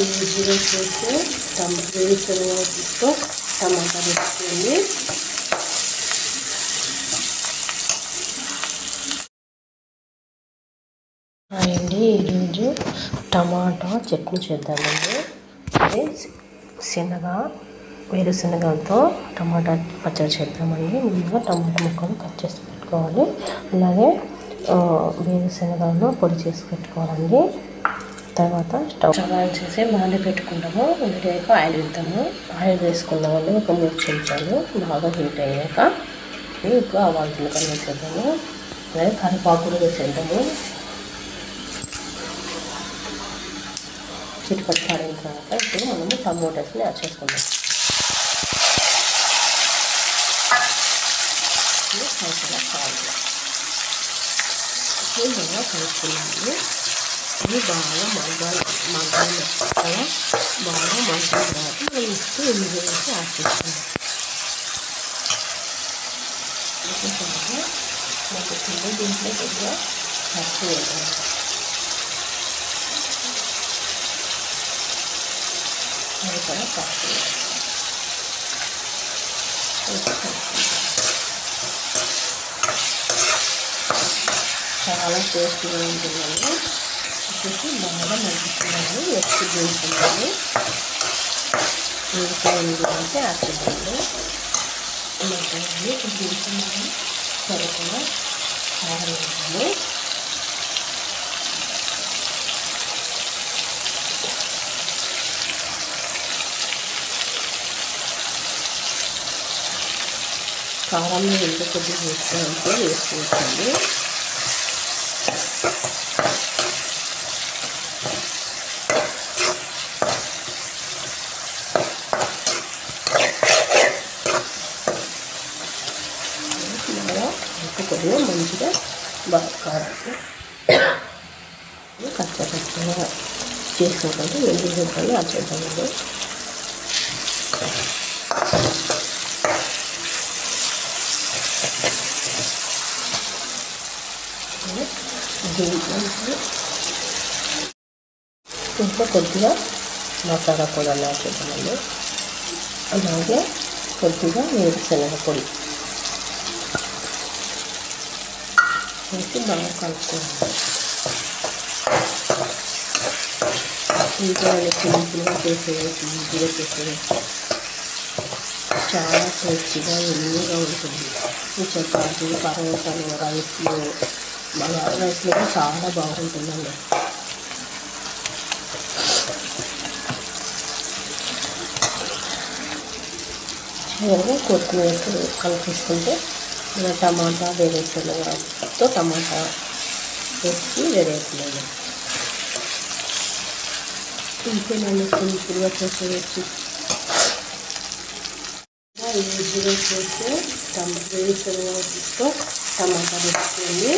ఈజీగా చేస్తే వేరుశనగతో టమాటా వేసుకోండి. అండి ఈరోజు టమాటా చట్నీ చేద్దామండి. అదే వేరుశనగలతో టమాటా పచ్చడి చేద్దామండి. ముందుగా టమాటా ముక్కలు కట్ చేసి పెట్టుకోవాలి. అలాగే వేరుశనగలను పొడి చేసి పెట్టుకోవాలండి. తర్వాత స్టవ్ ఆన్ చేసి బాండి పెట్టుకుంటాము. ఉల్లిపాయకు ఆయిల్ వేద్దాము. ఆయిల్ వేసుకుందామండి. ఒక 3 చెంచాలు బాగా హీట్ అయ్యాక ఇప్పుడు ఆవాలు జీలకర్ర వేసేద్దాము. అలాగే కరివేపాకు కూడా వేసేద్దాము. చిటిపట్టు పడిన తర్వాత ఇప్పుడు మనము టమోటాస్ని యాడ్ చేసుకుందాం. బాగా కలుపుకున్నాము. ఇది బాగా మగ్గాలి. బాగా మగ్గిన తర్వాత మనం నెక్స్ట్ ఇంగ్రీడియంట్స్ యాడ్ చేసుకుందాం. మనకు దీంట్లో కొద్దిగా పసుపు వేద్దాం. కూడా పసుపు చాలా టేస్టీగా ఉంటుందండి. వచ్చేసి బాగా మగ్గుతున్నాము. నెక్స్ట్ దించుకున్నాము. ఇంకా ఇంగ్రీడియంట్స్ యాడ్ చేద్దాము. దించుకున్నాము. సరిపడా కారం వేద్దాము. కారంలో ఎంత కొద్దిగా వేసుకోవచ్చండి. కొద్దిగా మంచిగా బాగా కారాన్ని కచ్చపచ్చగా చేసుకోకండి. వెల్లుల్లి రెబ్బలు యాడ్ చేద్దామండి. దీంట్లో కొద్దిగా మసాలా పొడి యాడ్ చేద్దామండి. అలాగే కొద్దిగా వేరుశనగ పొడి వేసి బాగా కలుపుకోవాలి. ఇంకా సింపుల్గా చేసేయచ్చు, ఈజీగా చేసేయచ్చు. చాలా టేస్టీగా ఎన్నోగా ఉంటుంది. ఈ చపాతీ, పరోటాలు, రైస్లో కూడా చాలా బాగుంటుందండి. చివరిగా కొత్తిమీర కలిపిస్తుంటే మన టమాటా వేరుశనగతో టమాటా వేసి రెడీ అవుతుందండి. ఇంకేనండి సింపుల్గా చేసేయచ్చు. ఈజీగా చేస్తే వేరుశనగతో టమాటా వేసుకోండి.